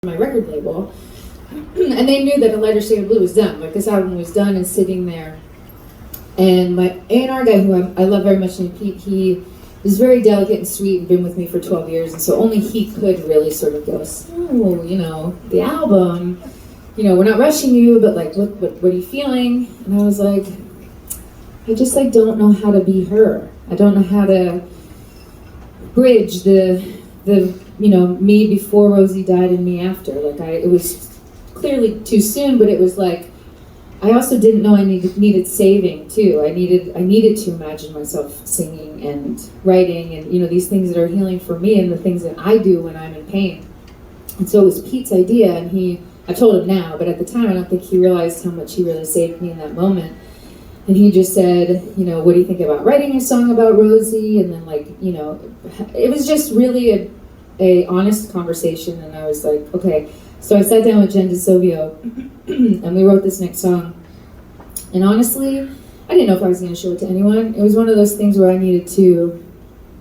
my record label, and they knew that A Lighter Shade of Blue was done. Like, this album was done and sitting there. And my A&R guy, who I love very much, named Pete, he is very delicate and sweet and been with me for 12 years, and so only he could really sort of go, so, you know, the album, you know, we're not rushing you, but like, what are you feeling? And I was like, I just like don't know how to be her. I don't know how to bridge the you know, me before Rosie died and me after. Like, it was clearly too soon, but it was like, I also didn't know I needed saving too. I needed to imagine myself singing and writing and, you know, these things that are healing for me and the things that I do when I'm in pain. And so it was Pete's idea, and I told him now, but at the time I don't think he realized how much he really saved me in that moment. And he just said, you know, what do you think about writing a song about Rosie? And then, like, you know, it was just really a honest conversation, and I was like, okay. So I sat down with Jen DeSilvio, and we wrote this next song. And honestly, I didn't know if I was going to show it to anyone. It was one of those things where I needed to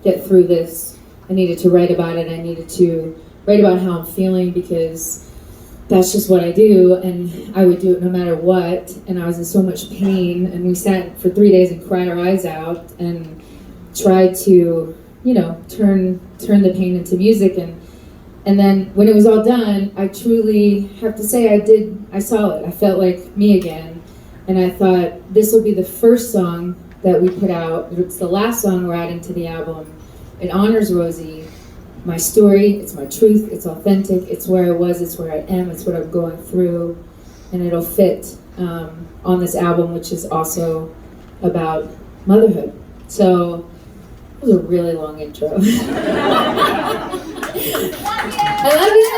get through this. I needed to write about it. I needed to write about how I'm feeling, because that's just what I do, and I would do it no matter what. And I was in so much pain, and we sat for 3 days and cried our eyes out and tried to, you know, turn the pain into music. And then when it was all done, I truly have to say I saw it. I felt like me again. And I thought, this will be the first song that we put out. It's the last song we're adding to the album. It honors Rosie, my story, it's my truth, it's authentic, it's where I was, it's where I am, it's what I'm going through. And it'll fit on this album, which is also about motherhood. So, it was a really long intro. I love you.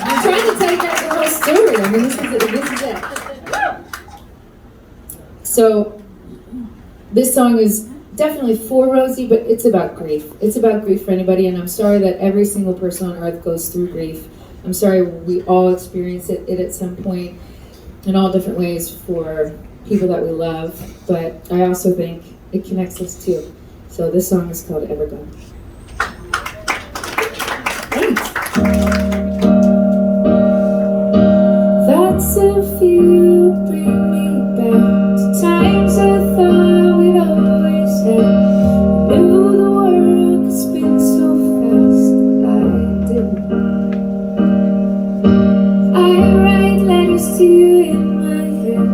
I'm trying to take out the whole story. I mean, this is it. So, this song is definitely for Rosie, but it's about grief. It's about grief for anybody, and I'm sorry that every single person on earth goes through grief. I'm sorry we all experience it at some point in all different ways for people that we love, but I also think it connects us too. So this song is called Evergone. Thanks. Thoughts of you bring me back to times I thought we'd always had. Knew the world could spin so fast, I didn't. I write letters to you in my head,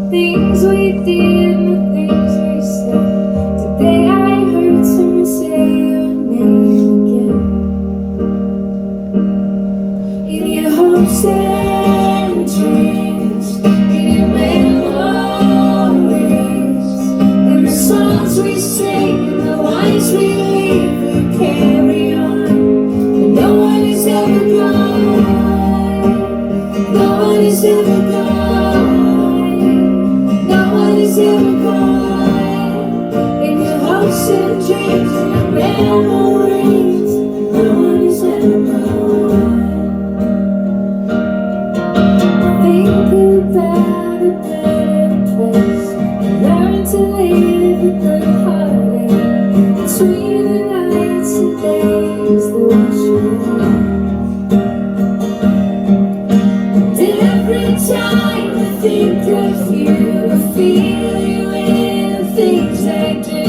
things we did, the things we said. Today I heard someone say your name again. In your hopes and dreams, in your memories, in the songs we sing, in the lives we live, we carry on. And no one is ever gone. No one is ever gone. No one is ever gone. In your hopes and dreams, in your memories, no one is ever gone. Think about a better place, learn to live with the heartache, between the nights and days that wash away. And every time I think of you, I feel you in the things I do.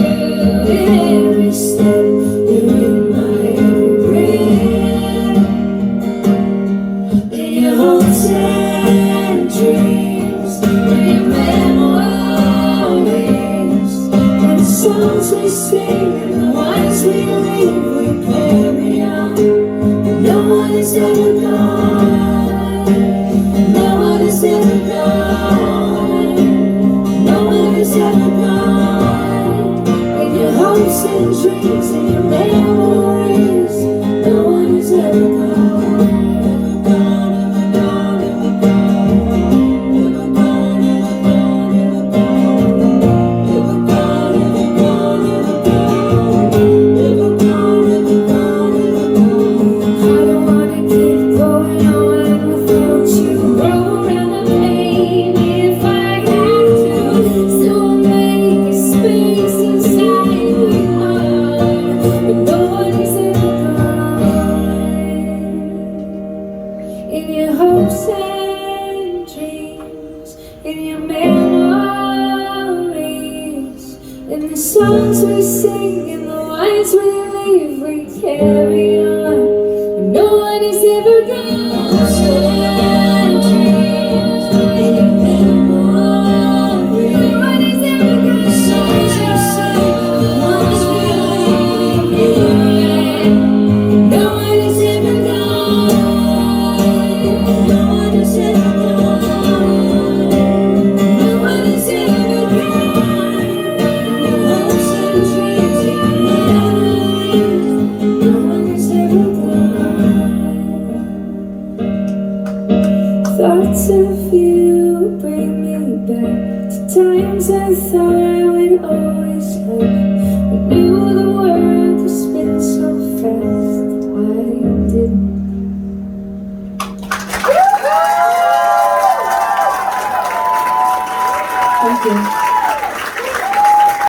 In every step, you're in my every breath. In your hopes and dreams, in your memories, and the songs we sing, and the lives we live, we carry on. And no one is ever gone. No one is ever gone. No one is ever gone. In your hopes and dreams, in your memories, no one is ever gone. I don't wanna keep going in your hopes and dreams, in your memories, in the songs we sing, in the lines we leave, we carry on. And no one is ever gone. Hopes and dreams, in your memories, no one is ever gone. The songs we sing, the lines we leave, no one is ever gone. No one is ever gone. No one is ever gone. Hopes and dreams in memories, no one is ever gone. Thoughts of you bring me back to times I thought I would always have. I knew the world would spin so fast, I didn't. Thank you.